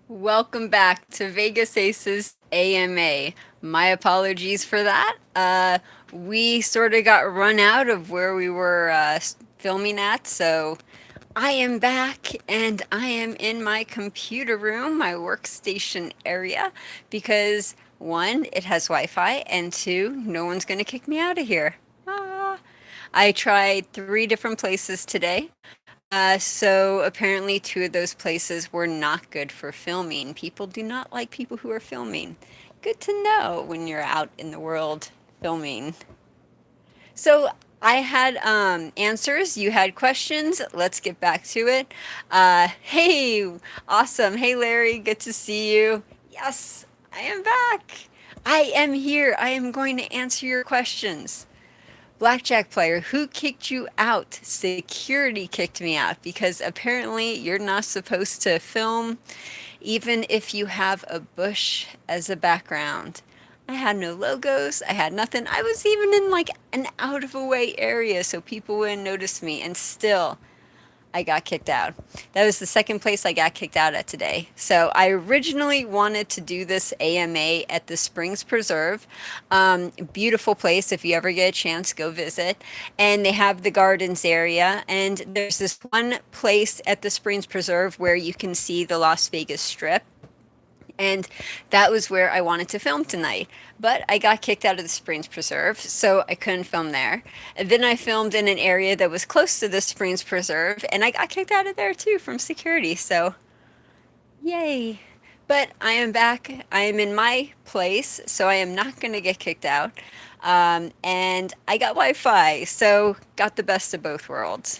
Welcome back to Vegas Aces AMA. My apologies for that. We sort of got run out of where we were filming at, so I am back and I am in my computer room, my workstation area, because one, it has Wi Fi, and two, no one's going to kick me out of here. Ah. I tried three different places today. So apparently, two of those places were not good for filming. People do not like people who are filming. Good to know when you're out in the world filming. So I had answers. You had questions. Let's get back to it. Hey, awesome. Hey, Larry. Good to see you. Yes, I am back. I am here. I am going to answer your questions. Blackjack player, who kicked you out? Security kicked me out because apparently you're not supposed to film even if you have a bush as a background. I had no logos, I had nothing. I was even in like an out of the way area so people wouldn't notice me, and still I got kicked out. That was the second place I got kicked out at today. So I originally wanted to do this AMA at the Springs Preserve. Beautiful place. If you ever get a chance, go visit. And they have the gardens area. And there's this one place at the Springs Preserve where you can see the Las Vegas Strip. And that was where I wanted to film tonight. But I got kicked out of the Springs Preserve, so I couldn't film there. And then I filmed in an area that was close to the Springs Preserve, and I got kicked out of there too from security, so yay. But I am back. I am in my place, so I am not going to get kicked out. And I got Wi Fi, so got the best of both worlds.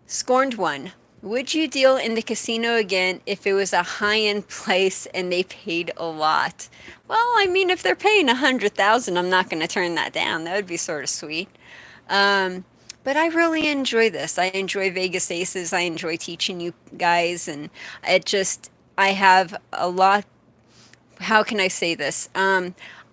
Scorned one. Would you deal in the casino again if it was a high-end place and they paid a lot? Well, I mean, if they're paying 100,000, I'm not going to turn that down. That would be sort of sweet. Um, but I really enjoy this. I enjoy Vegas Aces. I enjoy teaching you guys, and I have a lot. How can I say this?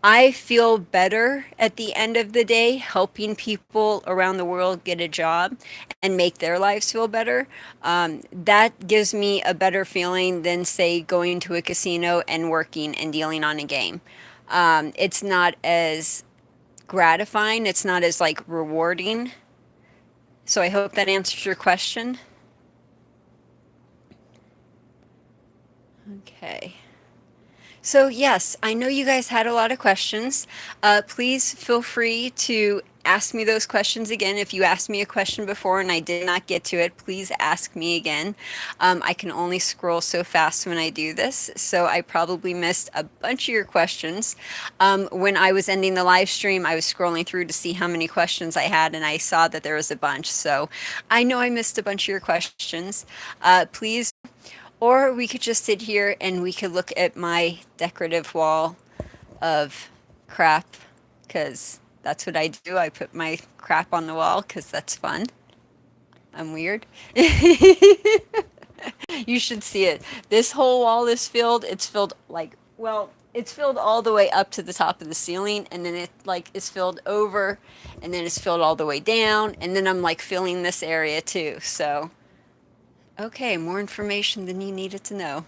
I feel better at the end of the day helping people around the world get a job and make their lives feel better. That gives me a better feeling than, say, going to a casino and working and dealing on a game. It's not as gratifying, it's not as like rewarding. So I hope that answers your question. Okay. So, yes, I know you guys had a lot of questions. Please feel free to ask me those questions again. If you asked me a question before and I did not get to it, please ask me again. I can only scroll so fast when I do this, so I probably missed a bunch of your questions. When I was ending the live stream, I was scrolling through to see how many questions I had, and I saw that there was a bunch. So I know I missed a bunch of your questions. Please, or we could just sit here and we could look at my decorative wall of crap, because that's what I do. I put my crap on the wall because that's fun. I'm weird. You should see it. This whole wall is filled. It's filled like, well, it's filled all the way up to the top of the ceiling, and then it like is filled over, and then it's filled all the way down, and then I'm like filling this area too. So, okay, more information than you needed to know.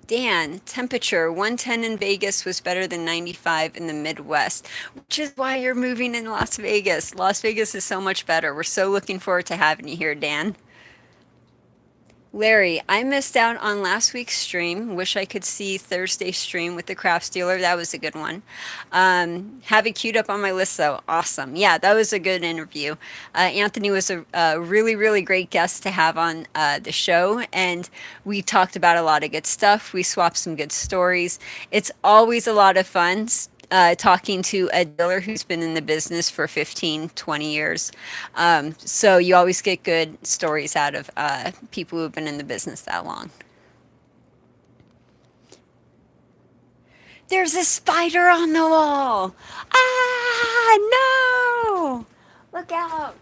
Dan, temperature 110 in Vegas was better than 95 in the Midwest, which is why you're moving in Las Vegas. Las Vegas is so much better. We're so looking forward to having you here, Dan. Larry, I missed out on last week's stream. Wish I could see Thursday's stream with the craft dealer. That was a good one. Have it queued up on my list, though. Awesome. Yeah, that was a good interview. Anthony was a really, really great guest to have on the show, and we talked about a lot of good stuff. We swapped some good stories. It's always a lot of fun talking to a dealer who's been in the business for 15, 20 years. So you always get good stories out of people who've been in the business that long. There's a spider on the wall. Ah, no! Look out.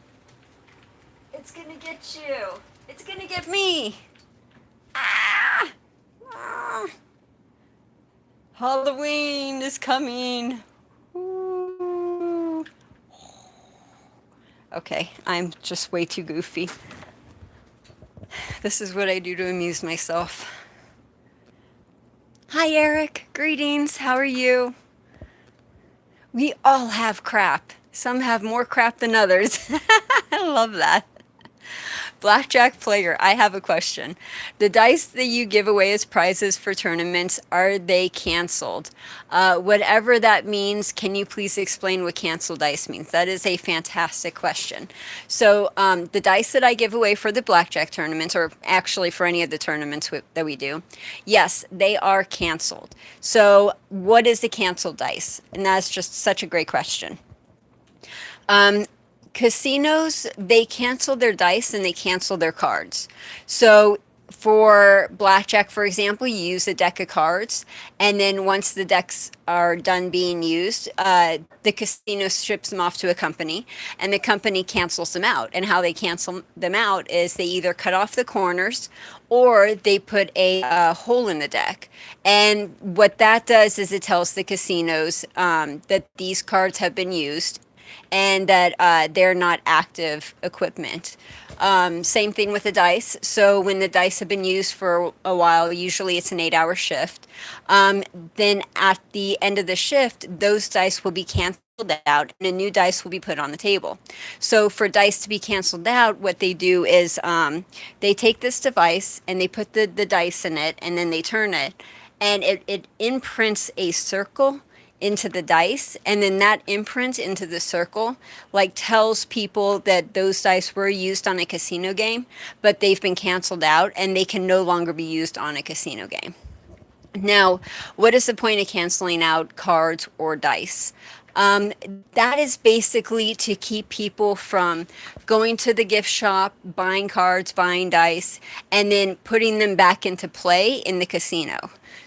It's gonna get you. It's gonna get me. Ah! Ah! Halloween is coming. Ooh. Okay, I'm just way too goofy. This is what I do to amuse myself. Hi, Eric. Greetings. How are you? We all have crap. Some have more crap than others. I love that. Blackjack player, I have a question. The dice that you give away as prizes for tournaments, are they canceled? Whatever that means, can you please explain what cancel dice means? That is a fantastic question. So, the dice that I give away for the blackjack tournaments, or actually for any of the tournaments that we do, yes, they are canceled. So, what is a canceled dice? And that's just such a great question. Um, Casinos, they cancel their dice and they cancel their cards. So for blackjack, for example, you use a deck of cards, and then once the decks are done being used, the casino ships them off to a company, and the company cancels them out. And how they cancel them out is they either cut off the corners or they put a hole in the deck. And what that does is it tells the casinos that these cards have been used and that they're not active equipment. Same thing with the dice. So when the dice have been used for a while, usually it's an 8-hour shift. Then at the end of the shift, those dice will be canceled out and a new dice will be put on the table. So for dice to be canceled out, what they do is they take this device and they put the dice in it and then they turn it, and it imprints a circle into the dice, and then that imprint into the circle like tells people that those dice were used on a casino game, but they've been canceled out and they can no longer be used on a casino game. Now, what is the point of canceling out cards or dice? That is basically to keep people from going to the gift shop, buying cards, buying dice, and then putting them back into play in the casino.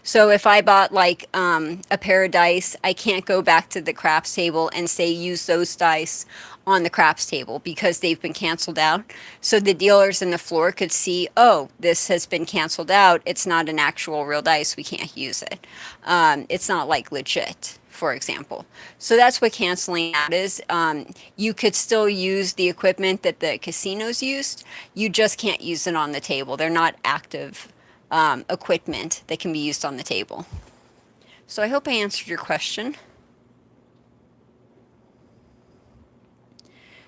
So if I bought like a pair of dice, I can't go back to the craps table and say use those dice on the craps table because they've been canceled out. So the dealers in the floor could see, oh, this has been canceled out. It's not an actual real dice. We can't use it. It's not like legit, for example. So that's what canceling out is. You could still use the equipment that the casinos used. You just can't use it on the table. They're not active equipment that can be used on the table. So I hope I answered your question.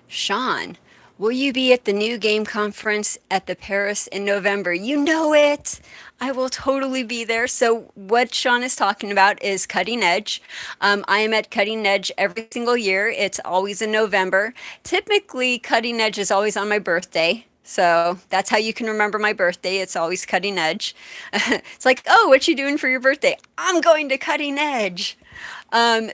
Sean, will you be at the new game conference at the Paris in November? You know it. I will totally be there. So what Sean is talking about is Cutting Edge. I am at Cutting Edge every single year. It's always in November. Typically, Cutting Edge is always on my birthday. So that's how you can remember my birthday. It's always Cutting Edge. It's like, oh, what you doing for your birthday? I'm going to Cutting Edge.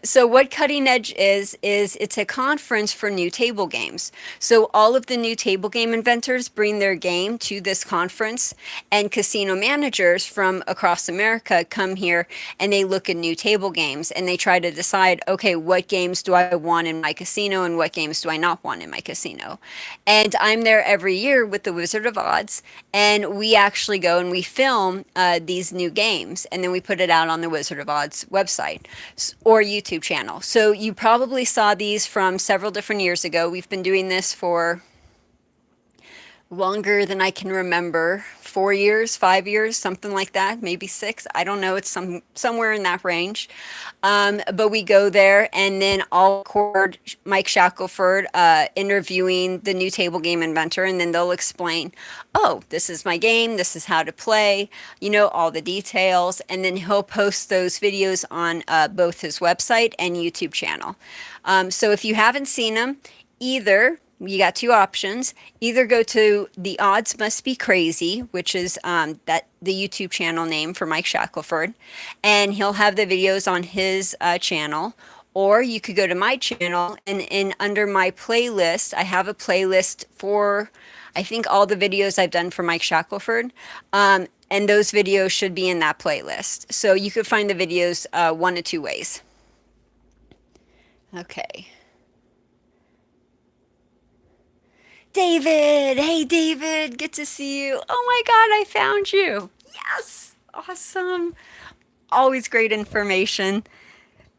So what Cutting Edge is it's a conference for new table games. So all of the new table game inventors bring their game to this conference, and casino managers from across America come here and they look at new table games and they try to decide, okay, what games do I want in my casino and what games do I not want in my casino? And I'm there every year with the Wizard of Odds, and we actually go and we film these new games, and then we put it out on the Wizard of Odds website or YouTube channel. So you probably saw these from several different years ago. We've been doing this for longer than I can remember. 4 years, 5 years, something like that, maybe 6. I don't know. It's somewhere in that range. But we go there, and then I'll record Mike Shackelford interviewing the new table game inventor, and then they'll explain, oh, this is my game, this is how to play, all the details, and then he'll post those videos on both his website and YouTube channel. So if you haven't seen them, either you got 2 options. Either go to The Odds Must Be Crazy, which is that the YouTube channel name for Mike Shackelford, and he'll have the videos on his channel. Or you could go to my channel, and under my playlist, I have a playlist for, I think, all the videos I've done for Mike Shackelford. And those videos should be in that playlist. So you could find the videos one of 2 ways. Okay. David, hey David, good to see you. Oh my God, I found you. Yes, awesome. Always great information.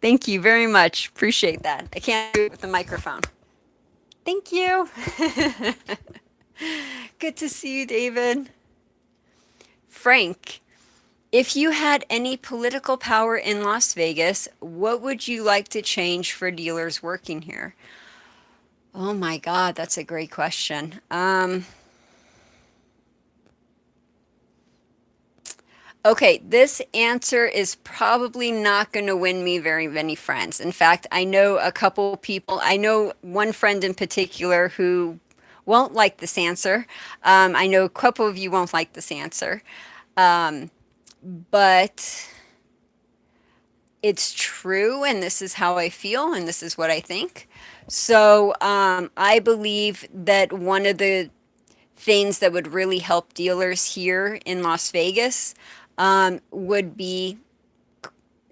Thank you very much. Appreciate that. I can't do it with the microphone. Thank you. Good to see you, David. Frank, if you had any political power in Las Vegas, what would you like to change for dealers working here? Oh my God, that's a great question. Okay, this answer is probably not going to win me very many friends. In fact, I know a couple people, I know one friend in particular who won't like this answer. I know a couple of you won't like this answer. Um, but it's true, and this is how I feel, and this is what I think. So I believe that one of the things that would really help dealers here in Las Vegas would be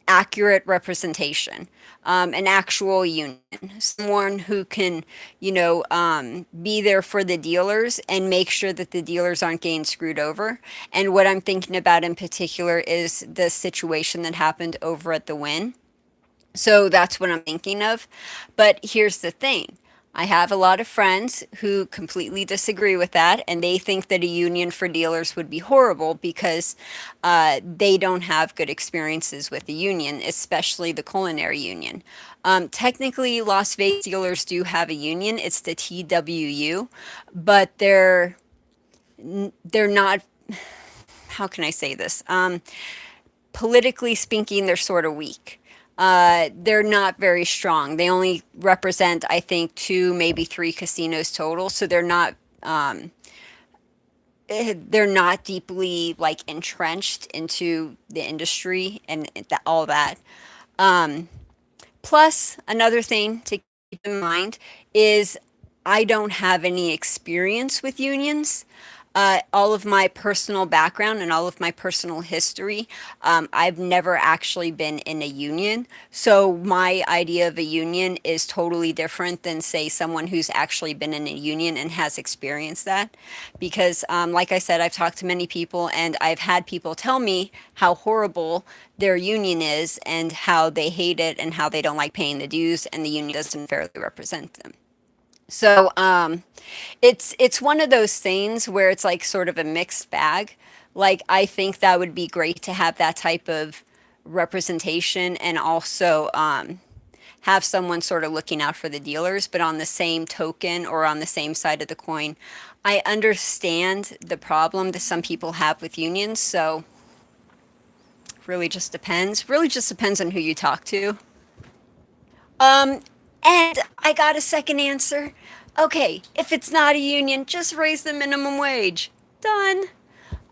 accurate representation, an actual union, someone who can, be there for the dealers and make sure that the dealers aren't getting screwed over. And what I'm thinking about in particular is the situation that happened over at the Win. So that's what I'm thinking of. But here's the thing. I have a lot of friends who completely disagree with that, and they think that a union for dealers would be horrible because they don't have good experiences with the union, especially the culinary union. Technically, Las Vegas dealers do have a union. It's the TWU, but they're not. How can I say this? Politically speaking, they're sort of weak. They're not very strong. They only represent, I think, two, maybe three casinos total. So they're not deeply like entrenched into the industry and all that. Um, Plus, another thing to keep in mind is I don't have any experience with unions. All of my personal background and all of my personal history, I've never actually been in a union. So my idea of a union is totally different than, say, someone who's actually been in a union and has experienced that. Because, like I said, I've talked to many people and I've had people tell me how horrible their union is and how they hate it and how they don't like paying the dues and the union doesn't fairly represent them. So it's one of those things where it's like sort of a mixed bag. Like I think that would be great to have that type of representation and also have someone sort of looking out for the dealers. But on the same token or on the same side of the coin, I understand the problem that some people have with unions. So really just depends. Really just depends on who you talk to. Um, and I got a second answer. Okay, if it's not a union, just raise the minimum wage. Done.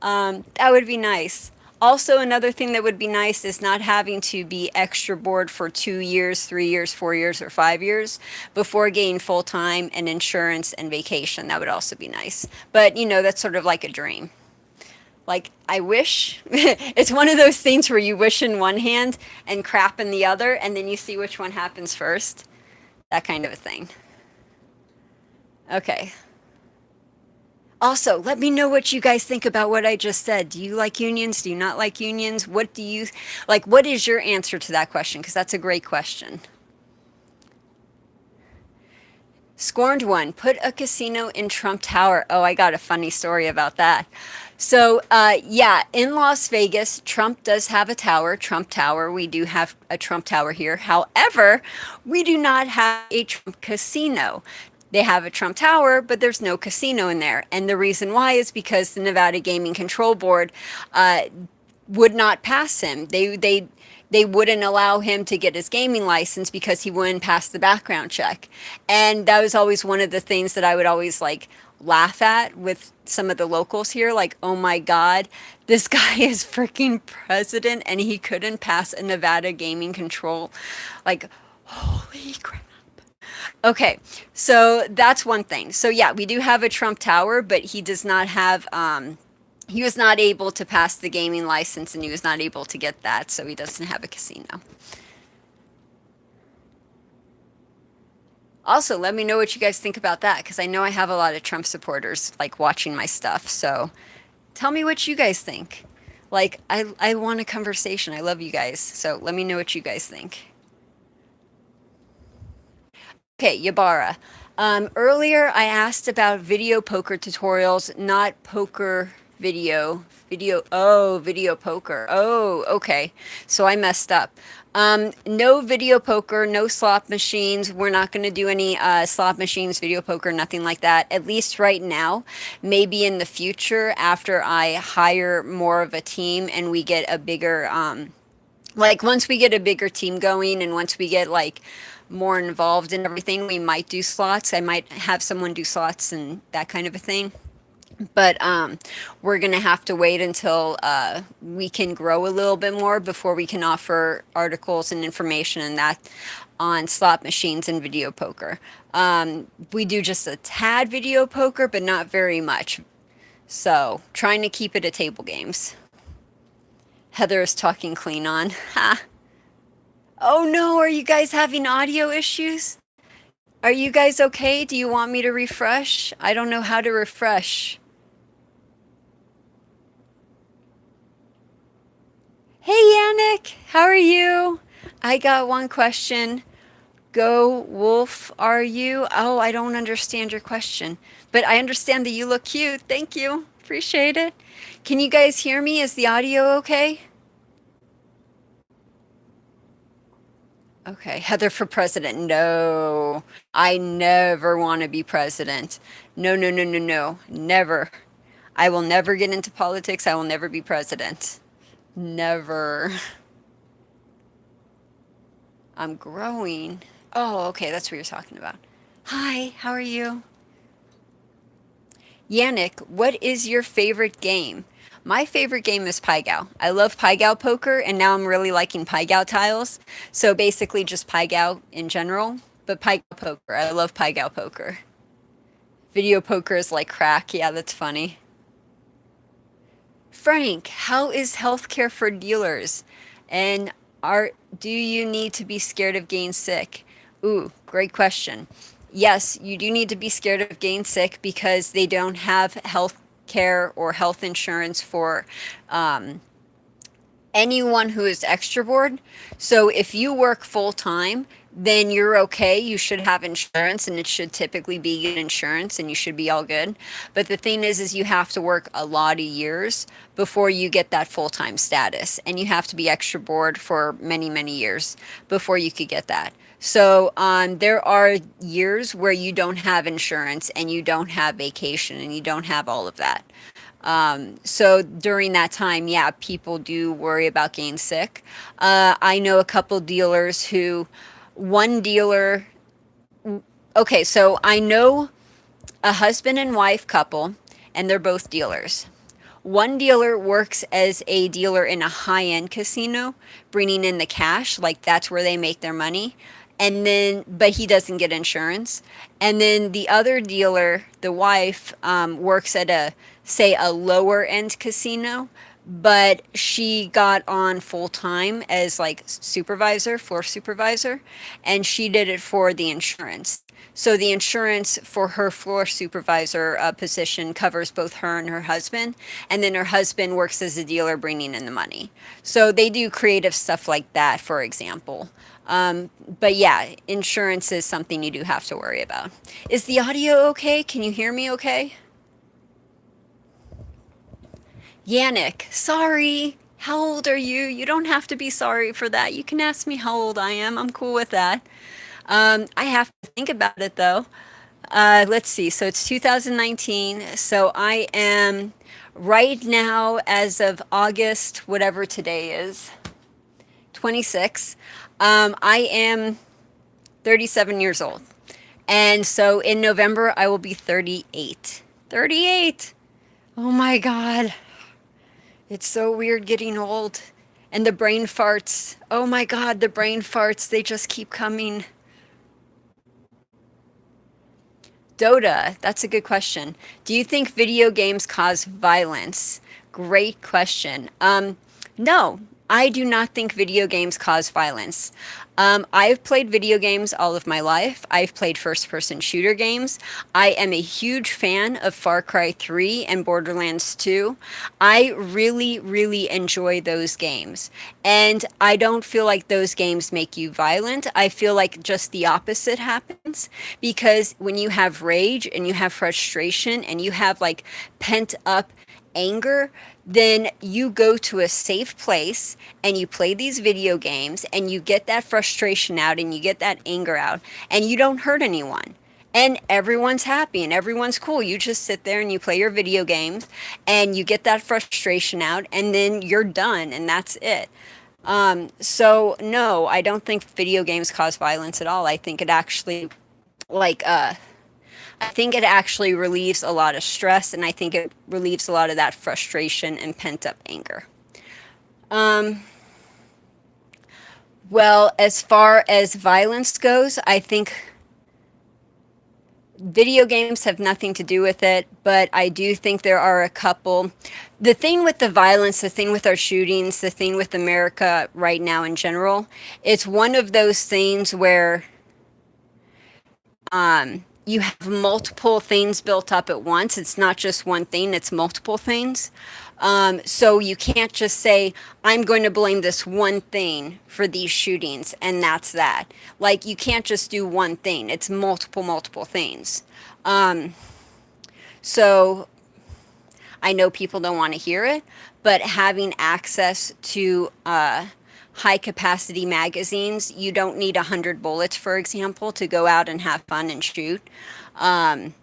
That would be nice. Also, another thing that would be nice is not having to be extra board for 2 years, 3 years, 4 years, or 5 years before getting full time and insurance and vacation. That would also be nice. But, that's sort of like a dream. Like, I wish. It's one of those things where you wish in one hand and crap in the other, and then you see which one happens first. That kind of a thing. Okay. Also, let me know what you guys think about what I just said. Do you like unions? Do you not like unions? What do you like? What is your answer to that question? Because that's a great question. Scorned one, put a casino in Trump Tower. Oh, I got a funny story about that. So, yeah, in Las Vegas, Trump does have a tower, Trump Tower. We do have a Trump Tower here. However, we do not have a Trump casino. They have a Trump Tower, but there's no casino in there. And the reason why is because the Nevada Gaming Control Board would not pass him. They wouldn't allow him to get his gaming license because he wouldn't pass the background check. And that was always one of the things that I would always like laugh at with some of the locals here, like, oh my God, this guy is freaking president and he couldn't pass a Nevada gaming control. Like, holy crap. Okay, so that's one thing. So yeah, we do have a Trump Tower, but he does not have he was not able to pass the gaming license and he was not able to get that, so he doesn't have a casino. Also, let me know what you guys think about that because I know I have a lot of Trump supporters like watching my stuff. So tell me what you guys think. Like I want a conversation. I love you guys. So let me know what you guys think. Okay, Yabara. Earlier I asked about video poker tutorials, not poker Video poker. Oh, okay. So I messed up. No video poker, no slot machines. We're not going to do any slot machines, video poker, nothing like that. At least right now. Maybe in the future, after I hire more of a team and we get a bigger, like once we get a bigger team going and once we get like more involved in everything, we might do slots. I might have someone do slots and that kind of a thing. But we're going to have to wait until we can grow a little bit more before we can offer articles and information and that on slot machines and video poker. We do just a tad video poker, but not very much. So trying to keep it at table games. Heather is talking clean on. Ha. Oh no, are you guys having audio issues? Are you guys okay? Do you want me to refresh? I don't know how to refresh. Hey Yannick, how are you? I got one question. Go wolf, are you? Oh, I don't understand your question, but I understand that you look cute. Thank you. Appreciate it. Can you guys hear me? Is the audio okay? Okay, Heather for president. No, I never want to be president. No, no, no, no, no. Never. I will never get into politics. I will never be president. Never. I'm growing. Oh, okay, that's what you're talking about. Hi, how are you? Yannick, what is your favorite game? My favorite game is Pai Gow. I love Pai Gow poker, and now I'm really liking Pai Gow tiles. So basically just Pai Gow in general, but Pai Gow poker. I love Pai Gow poker. Video poker is like crack. Yeah, that's funny. Frank, how is healthcare for dealers? And are do you need to be scared of getting sick? Ooh, great question. Yes, you do need to be scared of getting sick because they don't have health care or health insurance for um, anyone who is extra board. So if you work full time, then you're okay. You should have insurance and it should typically be good insurance and you should be all good. But the thing is you have to work a lot of years before you get that full-time status. And you have to be extra board for many, many years before you could get that. So there are years where you don't have insurance and you don't have vacation and you don't have all of that. So during that time, yeah, people do worry about getting sick. I know a couple dealers who, one dealer, okay, so I know a husband and wife couple, and they're both dealers. One dealer works as a dealer in a high-end casino, bringing in the cash, like that's where they make their money. And then, but he doesn't get insurance. And then the other dealer, the wife, works at a, say, a lower end casino, but she got on full time as like supervisor, floor supervisor, and she did it for the insurance. So the insurance for her floor supervisor position covers both her and her husband, and then her husband works as a dealer bringing in the money. So they do creative stuff like that, for example. But yeah, insurance is something you do have to worry about. Is the audio okay? Can you hear me okay? Yannick, sorry. How old are you? You don't have to be sorry for that. You can ask me how old I am. I'm cool with that. I have to think about it though. Let's see. So it's 2019. So I am right now, as of August, whatever today is, 26. I am 37 years old. And so in November, I will be 38. 38! Oh my God. It's so weird getting old. And the brain farts. Oh my God, the brain farts. They just keep coming. Dota, that's a good question. Do you think video games cause violence? Great question. No, I do not think video games cause violence. I've played video games all of my life. I've played first-person shooter games. I am a huge fan of Far Cry 3 and Borderlands 2. I really, really enjoy those games. And I don't feel like those games make you violent. I feel like just the opposite happens. Because when you have rage and you have frustration and you have like pent up anger, then you go to a safe place and you play these video games and you get that frustration out and you get that anger out and you don't hurt anyone. And everyone's happy and everyone's cool. You just sit there and you play your video games and you get that frustration out and then you're done and that's it. So no, I don't think video games cause violence at all. I think it actually like I think it actually relieves a lot of stress and I think it relieves a lot of that frustration and pent up anger. Um, well, as far as violence goes, I think video games have nothing to do with it, but I do think there are a couple. The thing with the violence, the thing with our shootings, the thing with America right now in general, it's one of those things where you have multiple things built up at once. It's not just one thing, it's multiple things. So you can't just say, I'm going to blame this one thing for these shootings, and that's that. Like, you can't just do one thing, it's multiple, multiple things. Um, so I know people don't want to hear it, but having access to high capacity magazines, you don't need 100 bullets, for example, to go out and have fun and shoot. Um,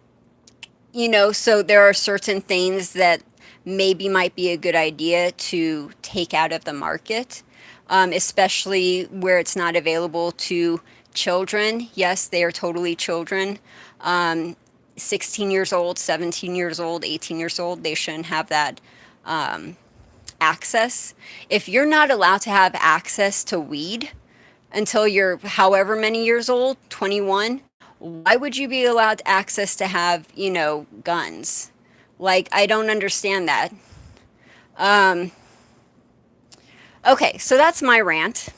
so there are certain things that maybe might be a good idea to take out of the market, especially where it's not available to children. Yes, they are totally children. Um, 16 years old, 17 years old, 18 years old, they shouldn't have that access. If you're not allowed to have access to weed until you're however many years old, 21, why would you be allowed access to have, guns? Like, I don't understand that. Um, okay, so that's my rant.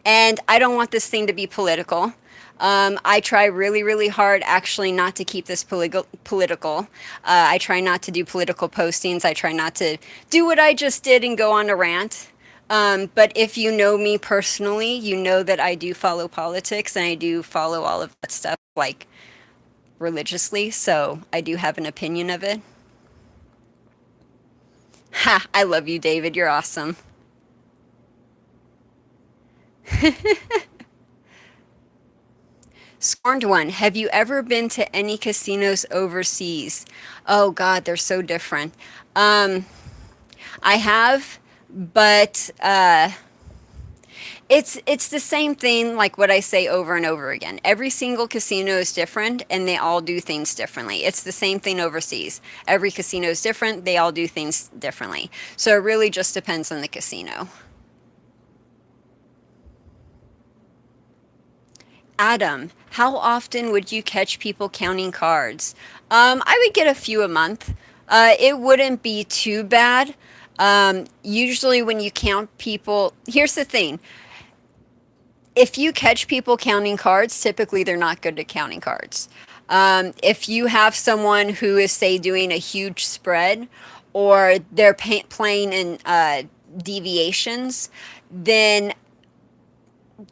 And I don't want this thing to be political. I try really, really hard actually not to keep this political. I try not to do political postings. I try not to do what I just did and go on a rant. But if you know me personally, you know that I do follow politics and I do follow all of that stuff like religiously. So I do have an opinion of it. Ha! I love you, David. You're awesome. Scorned one, have you ever been to any casinos overseas? Oh God, they're so different. Um, I have, but it's the same thing like what I say over and over again. Every single casino is different and they all do things differently. It's the same thing overseas. Every casino is different, they all do things differently. So it really just depends on the casino. Adam, how often would you catch people counting cards? I would get a few a month. It wouldn't be too bad. Usually, when you count people, here's the thing: if you catch people counting cards, typically they're not good at counting cards. If you have someone who is, say, doing a huge spread, or they're playing in deviations, then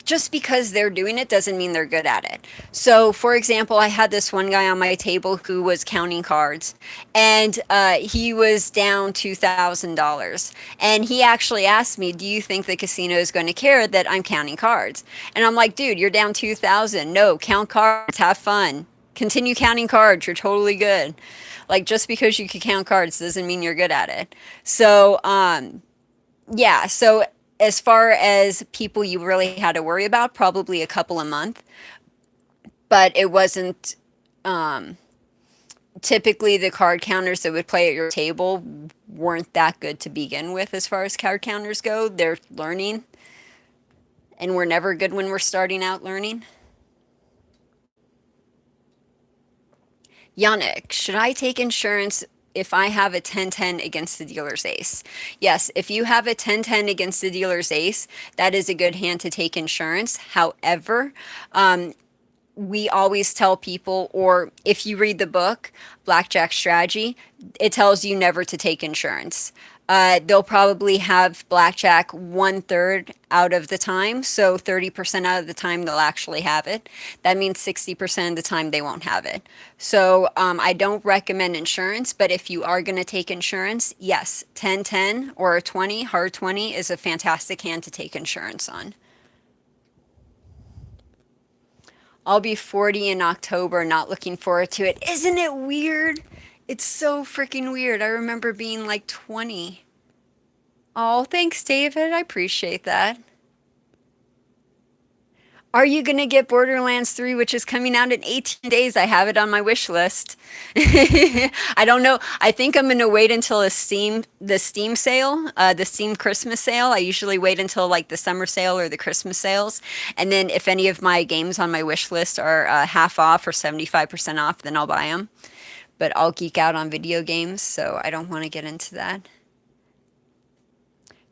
just because they're doing it doesn't mean they're good at it. So, for example, I had this one guy on my table who was counting cards, and he was down $2,000. And he actually asked me, "Do you think the casino is going to care that I'm counting cards?" And I'm like, "Dude, you're down 2,000. No, count cards, have fun. Continue counting cards. You're totally good. Like, just because you can count cards doesn't mean you're good at it." So, yeah, so as far as people you really had to worry about, probably a couple a month, but it wasn't typically the card counters that would play at your table weren't that good to begin with as far as card counters go. They're learning, and we're never good when we're starting out learning. Yannick, should I take insurance if I have a 10-10 against the dealer's ace? Yes, if you have a 10-10 against the dealer's ace, that is a good hand to take insurance. However, we always tell people, or if you read the book, Blackjack Strategy, it tells you never to take insurance. They'll probably have blackjack one third out of the time, so 30% out of the time they'll actually have it. That means 60% of the time they won't have it. So I don't recommend insurance, but if you are going to take insurance, yes, 10-10 or a 20, hard 20 is a fantastic hand to take insurance on. I'll be 40 in October, not looking forward to it. Isn't it weird? It's so freaking weird. I remember being like 20. Oh, thanks, David. I appreciate that. Are you going to get Borderlands 3, which is coming out in 18 days? I have it on my wish list. I don't know. I think I'm going to wait until the Steam sale, the Steam Christmas sale. I usually wait until like the summer sale or the Christmas sales. And then if any of my games on my wish list are half off or 75% off, then I'll buy them. But I'll geek out on video games, so I don't want to get into that.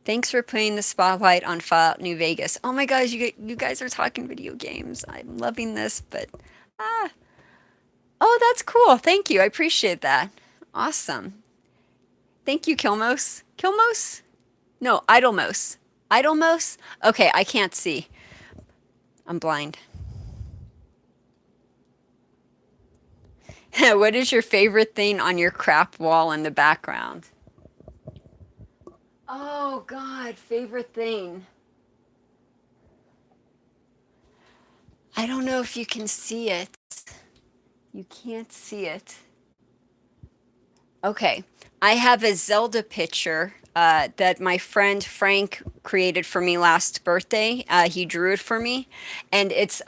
Thanks for putting the spotlight on Fallout New Vegas. Oh my gosh, you guys are talking video games. I'm loving this, but ah, oh, that's cool. Thank you. I appreciate that. Awesome. Thank you, Kilmos. Kilmos? No, Idlemos. Idlemos? Okay, I can't see. I'm blind. What is your favorite thing on your crap wall in the background? Oh God, favorite thing. I don't know if you can see it. You can't see it. Okay. I have a Zelda picture that my friend Frank created for me last birthday. He drew it for me, and it's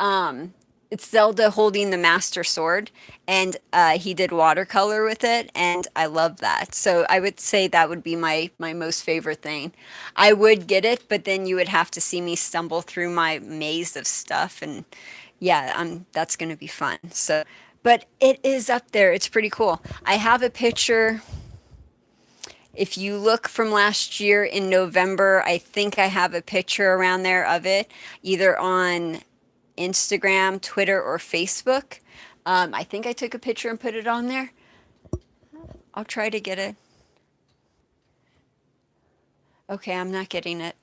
Zelda holding the Master Sword, and he did watercolor with it, and I love that. So I would say that would be my most favorite thing. I would get it, but then you would have to see me stumble through my maze of stuff, and yeah, that's gonna be fun. So, but it is up there. It's pretty cool. I have a picture. If you look from last year in November, I think I have a picture around there of it, either on Instagram, Twitter, or Facebook. I think I took a picture and put it on there. I'll try to get it. Okay, I'm not getting it.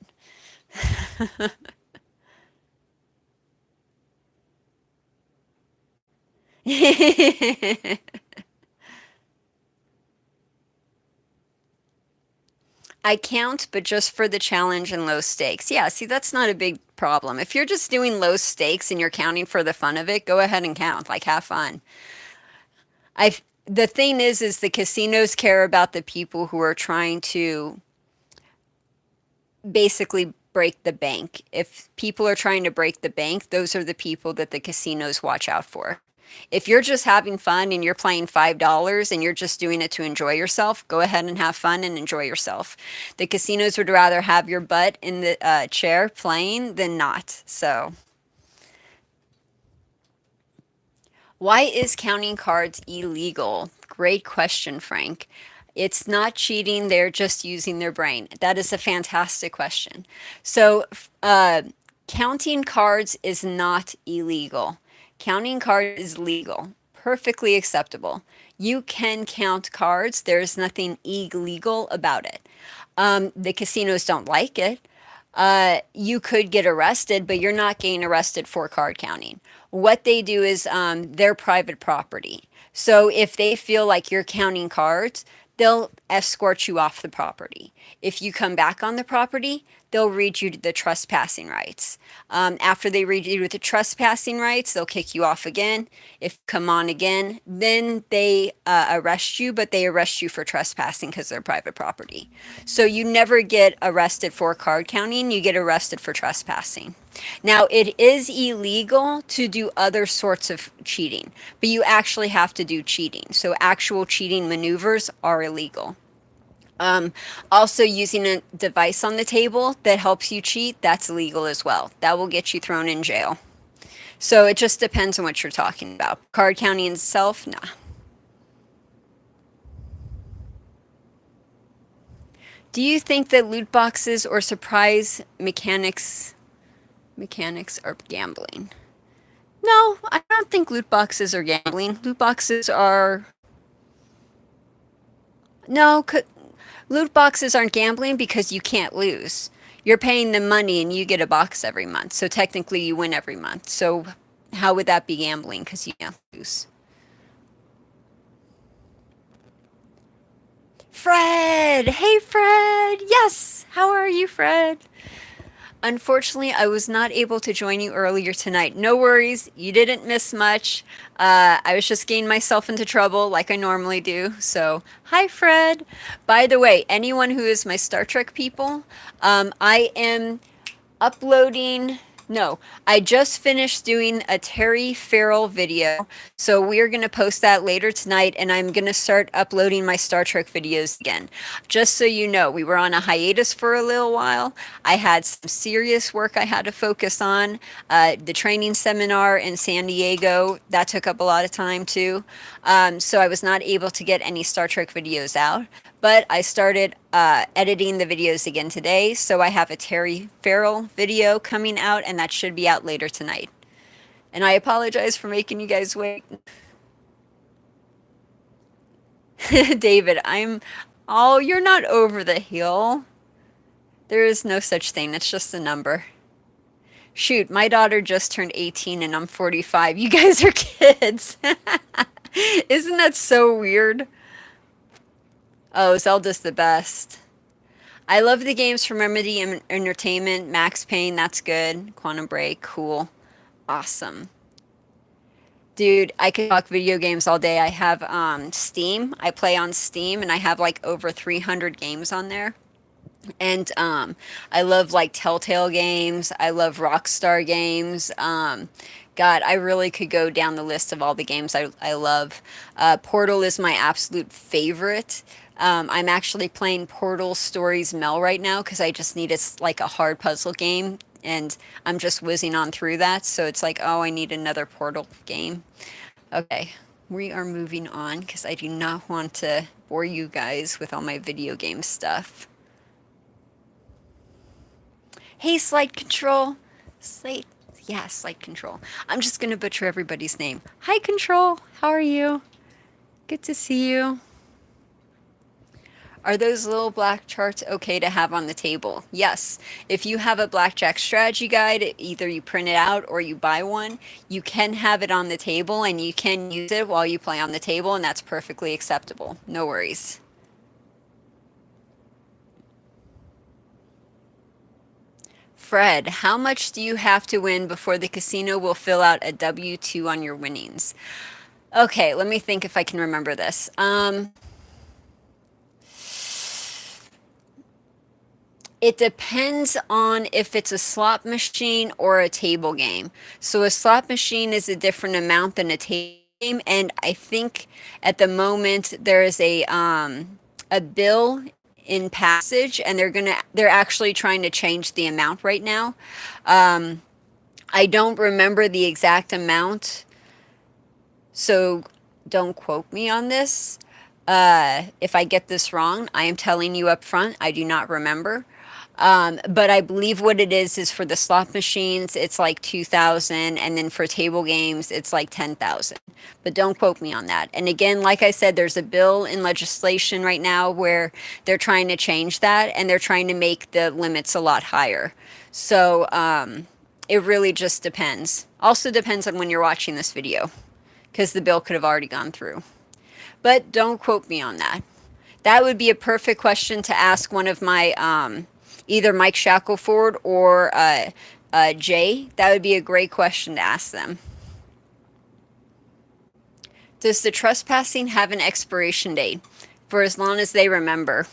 I count, but just for the challenge and low stakes. Yeah, see, that's not a big problem. If you're just doing low stakes and you're counting for the fun of it, go ahead and count. Like, have fun. I The thing is the casinos care about the people who are trying to basically break the bank. If people are trying to break the bank, those are the people that the casinos watch out for. If you're just having fun and you're playing $5 and you're just doing it to enjoy yourself, go ahead and have fun and enjoy yourself. The casinos would rather have your butt in the chair playing than not. So, why is counting cards illegal? Great question, Frank. It's not cheating, they're just using their brain. That is a fantastic question. So, counting cards is not illegal. Counting cards is legal, perfectly acceptable. You can count cards, there's nothing illegal about it. The casinos don't like it. You could get arrested, but you're not getting arrested for card counting. What they do is they're private property. So if they feel like you're counting cards, they'll escort you off the property. If you come back on the property, they'll read you the trespassing rights. After they read you the trespassing rights, they'll kick you off again. If you come on again, then they arrest you, but they arrest you for trespassing because they're private property. So you never get arrested for card counting, you get arrested for trespassing. Now, it is illegal to do other sorts of cheating, but you actually have to do cheating. So actual cheating maneuvers are illegal. Also, using a device on the table that helps you cheat, that's illegal as well. That will get you thrown in jail. So it just depends on what you're talking about. Card counting itself, nah. Do you think that loot boxes or surprise mechanics are gambling? No, I don't think loot boxes are gambling. Loot boxes are no, loot boxes aren't gambling because you can't lose. You're paying them money and you get a box every month. So technically you win every month. So how would that be gambling because you can't lose? Fred! Hey, Fred! Yes! How are you, Fred? Unfortunately, I was not able to join you earlier tonight. No worries, you didn't miss much. I was just getting myself into trouble like I normally do. So, hi, Fred. By the way, anyone who is my Star Trek people, I am uploading. No, I just finished doing a Terry Farrell video, so we're gonna post that later tonight, and I'm gonna start uploading my Star Trek videos again. Just so you know, we were on a hiatus for a little while. I had some serious work I had to focus on. The training seminar in San Diego, that took up a lot of time too. So I was not able to get any Star Trek videos out. But I started editing the videos again today, so I have a Terry Farrell video coming out, and that should be out later tonight. And I apologize for making you guys wait. David, oh, you're not over the hill. There is no such thing, it's just a number. Shoot, my daughter just turned 18 and I'm 45. You guys are kids. Isn't that so weird? Oh, Zelda's the best. I love the games from Remedy Entertainment. Max Payne, that's good. Quantum Break, cool. Awesome. Dude, I could talk video games all day. I have Steam. I play on Steam and I have like over 300 games on there. And I love like Telltale games. I love Rockstar games. God, I really could go down the list of all the games I love. Portal is my absolute favorite. I'm actually playing Portal Stories Mel right now because I just need like a hard puzzle game, and I'm just whizzing on through that. So it's like, oh, I need another Portal game. Okay, we are moving on because I do not want to bore you guys with all my video game stuff. Hey, Slight Control. Slate. Yeah, Slight Control. I'm just going to butcher everybody's name. Hi, Control. How are you? Good to see you. Are those little black charts okay to have on the table? Yes. If you have a blackjack strategy guide, either you print it out or you buy one, you can have it on the table and you can use it while you play on the table, and that's perfectly acceptable. No worries. Fred, how much do you have to win before the casino will fill out a W-2 on your winnings? Okay, let me think if I can remember this. It depends on if it's a slot machine or a table game. So a slot machine is a different amount than a table game, and I think at the moment there is a bill in passage, and they're actually trying to change the amount right now. Um, I don't remember the exact amount, so don't quote me on this. If I get this wrong, I am telling you up front, I do not remember. But I believe what it is for the slot machines, it's like 2,000, and then for table games, it's like 10,000. But don't quote me on that. And again, like I said, there's a bill in legislation right now where they're trying to change that, and they're trying to make the limits a lot higher. So it really just depends. Also depends on when you're watching this video, because the bill could have already gone through. But don't quote me on that. That would be a perfect question to ask one of my either Mike Shackelford or Jay. That would be a great question to ask them. Does the trespassing have an expiration date? For as long as they remember.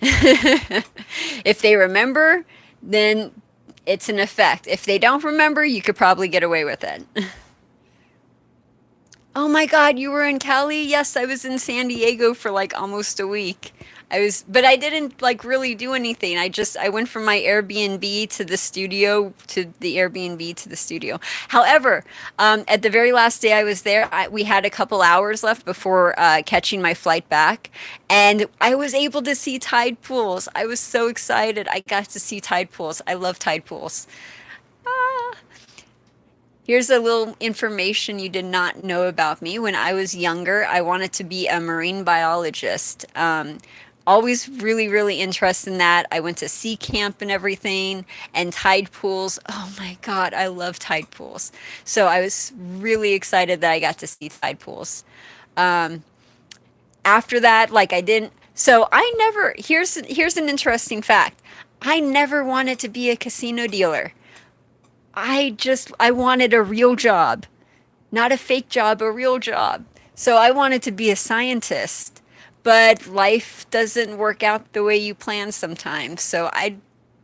If they remember, then it's in effect. If they don't remember, you could probably get away with it. Oh my God, you were in Cali? Yes, I was in San Diego for like almost a week. But I didn't like really do anything. I went from my Airbnb to the studio to the Airbnb to the studio. However, at the very last day I was there, we had a couple hours left before catching my flight back, and I was able to see tide pools. I was so excited. I got to see tide pools. I love tide pools. Ah. Here's a little information you did not know about me. When I was younger, I wanted to be a marine biologist. Always really, really interested in that. I went to sea camp and everything, and tide pools. Oh my God, I love tide pools. So I was really excited that I got to see tide pools. Um, After that, like I didn't. So I never. Here's an interesting fact. I never wanted to be a casino dealer. I wanted a real job, not a fake job, a real job. So I wanted to be a scientist, but life doesn't work out the way you plan sometimes. So I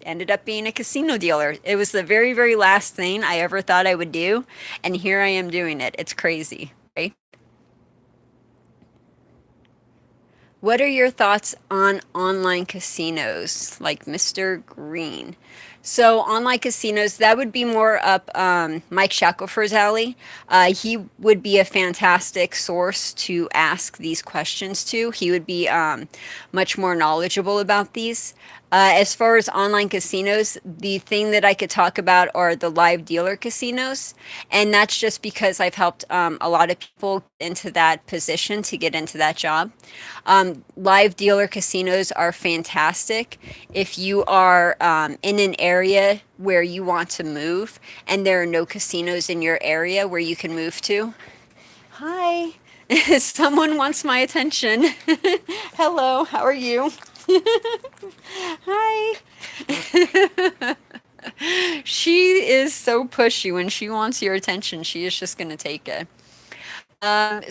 ended up being a casino dealer. It was the very, very last thing I ever thought I would do, and here I am doing it. It's crazy, right? What are your thoughts on online casinos like Mr. Green? So, online casinos, that would be more up Mike Shackelford's alley. He would be a fantastic source to ask these questions to. He would be much more knowledgeable about these. As far as online casinos, the thing that I could talk about are the live dealer casinos. And that's just because I've helped a lot of people into that position to get into that job. Live dealer casinos are fantastic if you are in an area where you want to move and there are no casinos in your area where you can move to. Hi. Someone wants my attention. Hello, how are you? Hi. She is so pushy. When she wants your attention, she is just going to take it.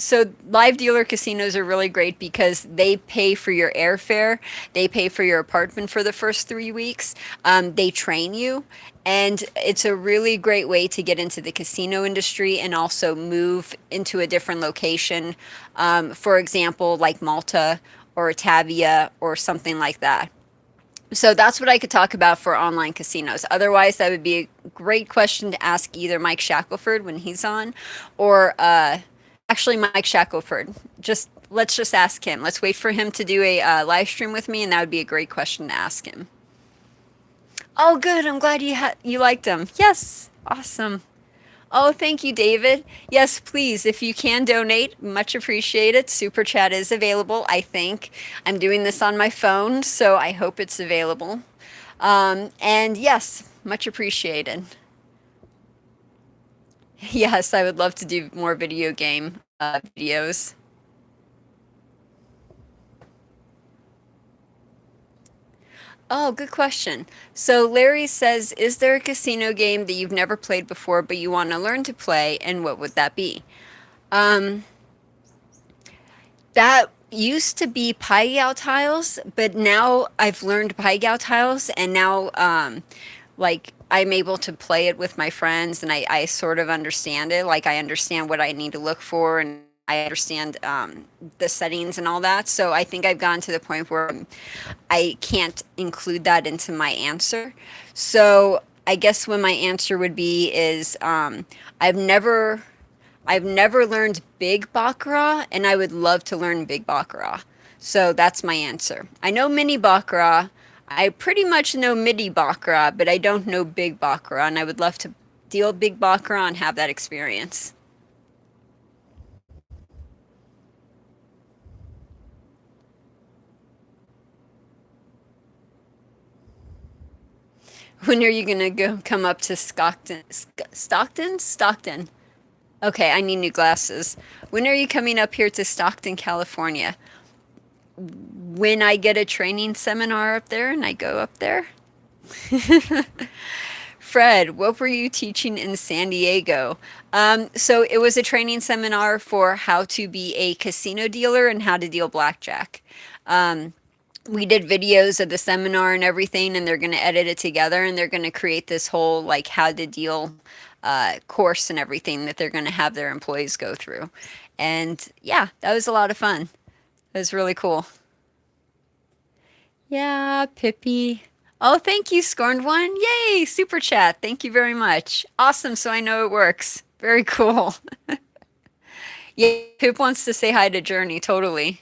So live dealer casinos are really great because they pay for your airfare, they pay for your apartment for the first 3 weeks, they train you, and it's a really great way to get into the casino industry and also move into a different location. For example, like Malta or Tavia or something like that. So that's what I could talk about for online casinos. Otherwise, that would be a great question to ask either Mike Shackelford when he's on, or actually Mike Shackelford. Just let's just ask him. Let's wait for him to do a live stream with me, and that would be a great question to ask him. Oh, good. I'm glad you liked him. Yes, awesome. Oh, thank you, David. Yes, please, if you can donate, much appreciated. Super chat is available, I think. I'm doing this on my phone, so I hope it's available. And yes, much appreciated. Yes, I would love to do more video game videos. Oh, good question. So Larry says, is there a casino game that you've never played before but you want to learn to play, and what would that be? Um, That used to be Pai Gow tiles, but now I've learned Pai Gow tiles, and now like I'm able to play it with my friends, and I sort of understand it. Like I understand what I need to look for, and I understand the settings and all that. So I think I've gotten to the point where I can't include that into my answer. So I guess what my answer would be is I've never I've never learned Big Baccarat, and I would love to learn Big Baccarat. So that's my answer. I know Mini Baccarat. I pretty much know Midi Baccarat, but I don't know Big Baccarat, and I would love to deal Big Baccarat and have that experience. When are you gonna go come up to Stockton? Stockton? Stockton. Okay, I need new glasses. When are you coming up here to Stockton, California? When I get a training seminar up there and I go up there? Fred, what were you teaching in San Diego? So it was a training seminar for how to be a casino dealer and how to deal blackjack. Um, we did videos of the seminar and everything, and they're going to edit it together, and they're going to create this whole like how to deal course and everything that they're going to have their employees go through. And yeah, that was a lot of fun. It was really cool. Yeah, Pippi. Oh, thank you, Scorned One. Yay, super chat. Thank you very much. Awesome. So I know it works. Very cool. Yeah, Pip wants to say hi to Journey. Totally.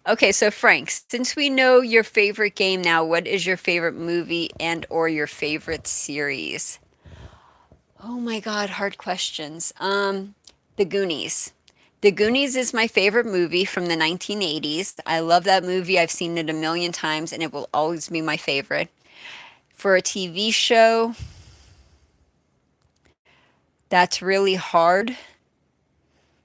Okay, so Frank, since we know your favorite game now, what is your favorite movie and or your favorite series? Oh my God, hard questions. The Goonies. The Goonies is my favorite movie from the 1980s. I love that movie. I've seen it a million times and it will always be my favorite. For a TV show, that's really hard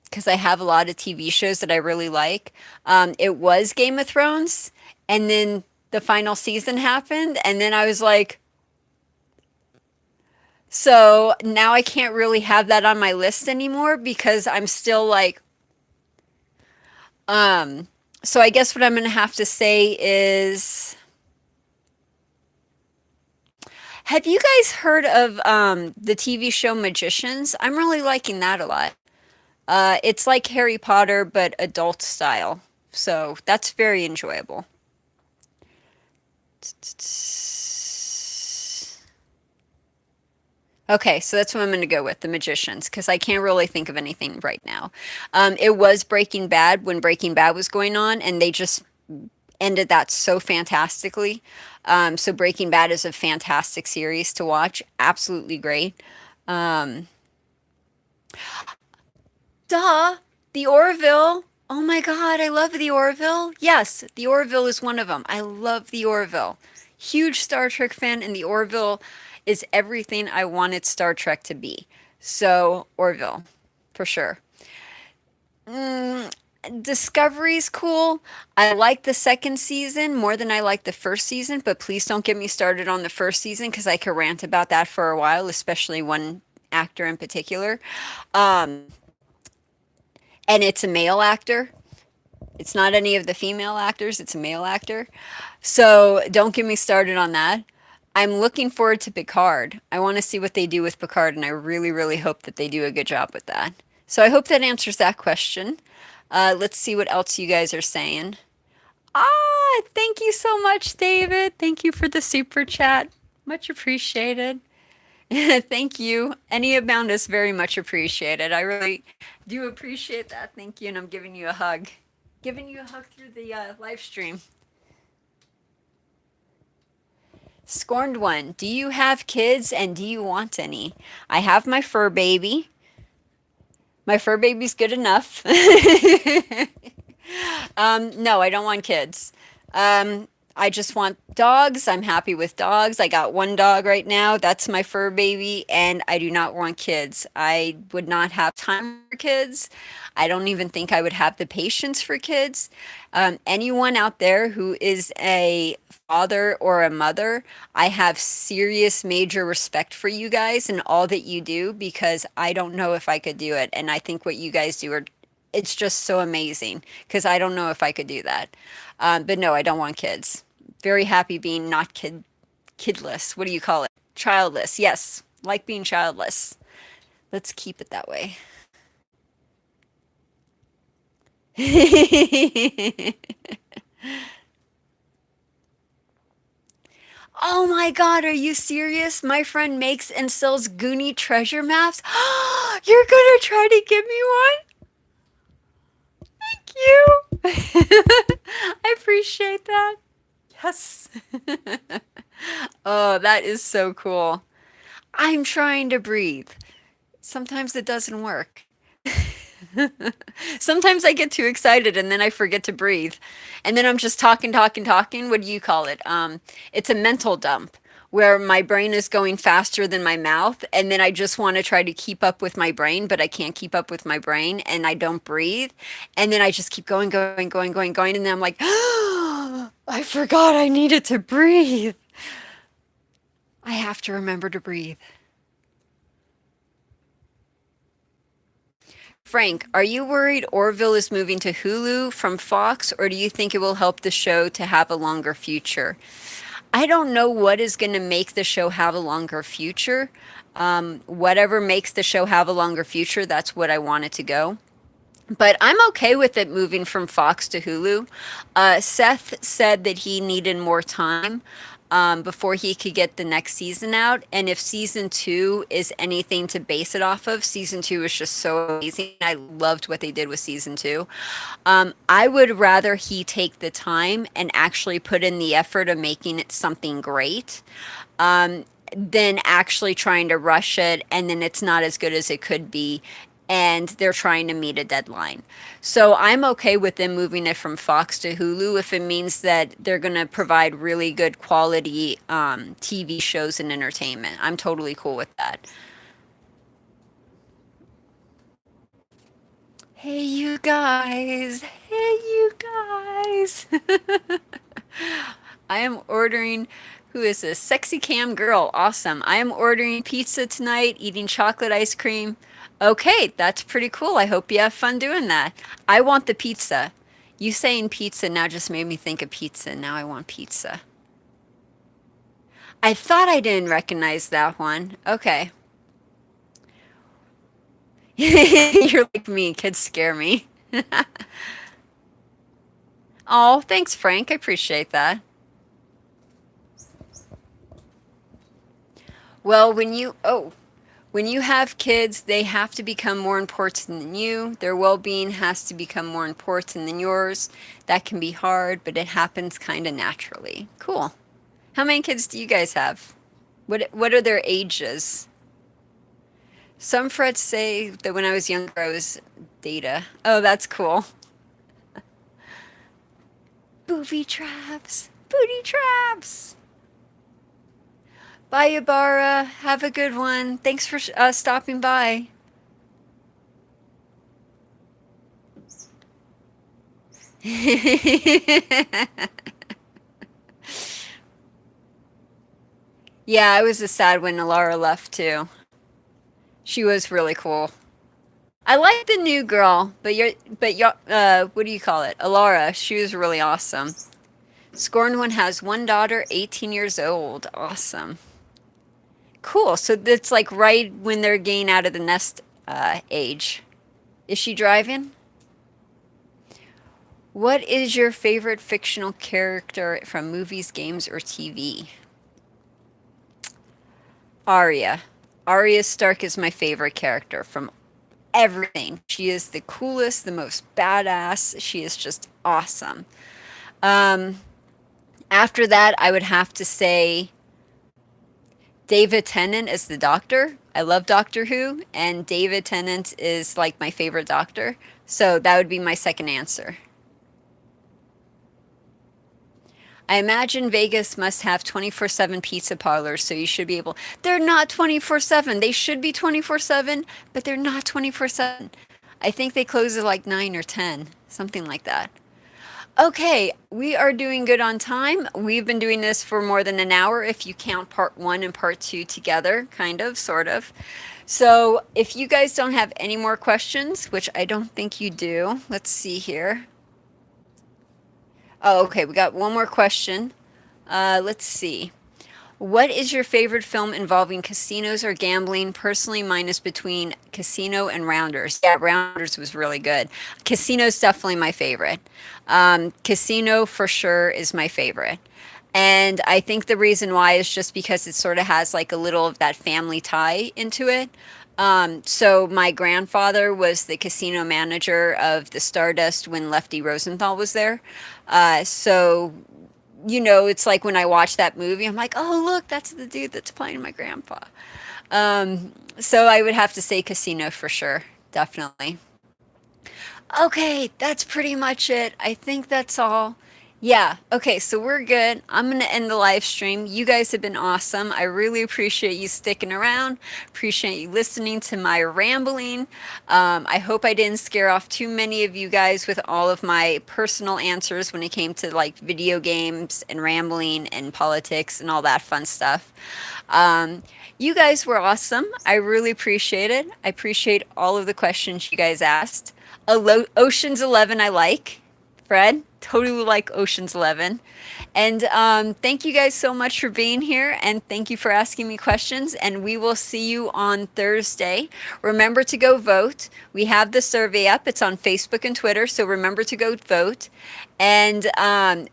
because I have a lot of TV shows that I really like. It was Game of Thrones, and then the final season happened, and then I was like, so now I can't really have that on my list anymore because I'm still like, um, so I guess what I'm gonna have to say is, have you guys heard of the TV show Magicians? I'm really liking that a lot. It's like Harry Potter, but adult style. So that's very enjoyable. Okay, so that's what I'm going to go with, The Magicians, because I can't really think of anything right now. It was Breaking Bad when Breaking Bad was going on, and they just ended that so fantastically. So Breaking Bad is a fantastic series to watch, absolutely great. Um, Duh, the Orville. Oh my God, I love the Orville. Yes, the Orville is one of them. I love the Orville. Huge Star Trek fan, and the Orville is everything I wanted Star Trek to be. So, Orville, for sure. Mm, Discovery's cool. I like the second season more than I like the first season, but please don't get me started on the first season because I could rant about that for a while, especially one actor in particular. Um, and it's a male actor. It's not any of the female actors, it's a male actor. So don't get me started on that. I'm looking forward to Picard. I want to see what they do with Picard, and I really, really hope that they do a good job with that. So I hope that answers that question. Let's see what else you guys are saying. Ah, thank you so much, David. Thank you for the super chat. Much appreciated. Thank you. Any amount is very much appreciated. I really do appreciate that. Thank you, and I'm giving you a hug. Giving you a hug through the live stream. Scorned one, do you have kids and do you want any? I have my fur baby. My fur baby's good enough. No, I don't want kids. I just want dogs. I'm happy with dogs. I got one dog right now. That's my fur baby, and I do not want kids. I would not have time for kids. I don't even think I would have the patience for kids. Anyone out there who is a father or a mother, I have serious, major respect for you guys and all that you do because I don't know if I could do it. And I think what you guys do are it's just so amazing because I don't know if I could do that. But no, I don't want kids. Very happy being not kidless. What do you call it? Childless. Yes, like being childless. Let's keep it that way. Oh my God, are you serious? My friend makes and sells Goonie treasure maps. You're gonna try to give me one? Thank you. I appreciate that. Yes. Oh, that is so cool. I'm trying to breathe. Sometimes it doesn't work. Sometimes I get too excited and then I forget to breathe. And then I'm just talking, talking, talking. What do you call it? It's a mental dump where my brain is going faster than my mouth. And then I just want to try to keep up with my brain, but I can't keep up with my brain and I don't breathe. And then I just keep going, going, going, going, going. And then I'm like, I forgot I needed to breathe. I have to remember to breathe. Frank, are you worried Orville is moving to Hulu from Fox, or do you think it will help the show to have a longer future? I don't know what is going to make the show have a longer future. Whatever makes the show have a longer future, that's what I want it to go. But I'm okay with it moving from Fox to Hulu. Seth said that he needed more time before he could get the next season out. And if season two is anything to base it off of, season two is just so amazing. I loved what they did with season two. I would rather he take the time and actually put in the effort of making it something great. Um, than actually trying to rush it, and then it's not as good as it could be, and they're trying to meet a deadline. So I'm okay with them moving it from Fox to Hulu if it means that they're going to provide really good quality TV shows and entertainment. I'm totally cool with that. Hey, you guys. Hey, you guys. I am ordering. Who is this? Sexy Cam Girl. Awesome. I am ordering pizza tonight, eating chocolate ice cream. Okay, that's pretty cool. I hope you have fun doing that. I want the pizza. You saying pizza now just made me think of pizza. Now I want pizza. I thought I didn't recognize that one. Okay. You're like me. Kids scare me. Oh, thanks, Frank. I appreciate that. Well, when you have kids, they have to become more important than you. Their well-being has to become more important than yours. That can be hard, but it happens kind of naturally. Cool. How many kids do you guys have? What are their ages? Some Freds say that when I was younger, I was Data. Oh, that's cool. Booby traps. Booty traps. Bye, Ibarra. Have a good one. Thanks for stopping by. Yeah, I was sad when Alara left too. She was really cool. I like the new girl, what do you call it? Alara. She was really awesome. Scorned One has one daughter, 18 years old. Awesome. Cool. So that's like right when they're getting out of the nest age. Is she driving? What is your favorite fictional character from movies, games, or TV? Arya. Arya Stark is my favorite character from everything. She is the coolest, the most badass. She is just awesome. Um, After that, I would have to say David Tennant is the Doctor. I love Doctor Who, and David Tennant is like my favorite Doctor. So that would be my second answer. I imagine Vegas must have 24/7 pizza parlors, so you should be able. They're not 24/7. They should be 24/7, but they're not 24/7. I think they close at like 9 or 10, something like that. Okay, we are doing good on time. We've been doing this for more than an hour if you count part one and part two together, kind of, sort of. So if you guys don't have any more questions, which I don't think you do, let's see here. Oh, okay, we got one more question. Let's see. What is your favorite film involving casinos or gambling? Personally, mine is between Casino and Rounders. Yeah, Rounders was really good. Casino's definitely my favorite. Casino for sure is my favorite. And I think the reason why is just because it sort of has like a little of that family tie into it. So my grandfather was the casino manager of the Stardust when Lefty Rosenthal was there. So it's like when I watch that movie, I'm like, oh, look, that's the dude that's playing my grandpa. So I would have to say Casino for sure, definitely. Okay, that's pretty much it. I think that's all. Yeah, okay, so we're good. I'm going to end the live stream. You guys have been awesome. I really appreciate you sticking around. Appreciate you listening to my rambling. I hope I didn't scare off too many of you guys with all of my personal answers when it came to like video games and rambling and politics and all that fun stuff. You guys were awesome. I really appreciate it. I appreciate all of the questions you guys asked. Ocean's 11 I like. Fred, totally like Ocean's 11. And thank you guys so much for being here, and thank you for asking me questions, and we will see you on Thursday. Remember to go vote. We have the survey up. It's on Facebook and Twitter, so remember to go vote. And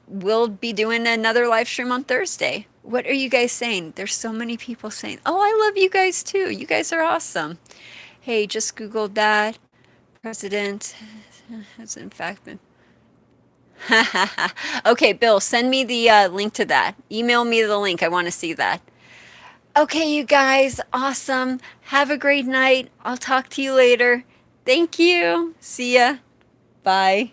we'll be doing another live stream on Thursday. What are you guys saying? There's so many people saying, oh, I love you guys too. You guys are awesome. Hey, just Googled that. President has in fact been. Okay, Bill, send me the link to that. Email me the link. I want to see that. Okay, you guys, awesome. Have a great night. I'll talk to you later. Thank you. See ya. Bye.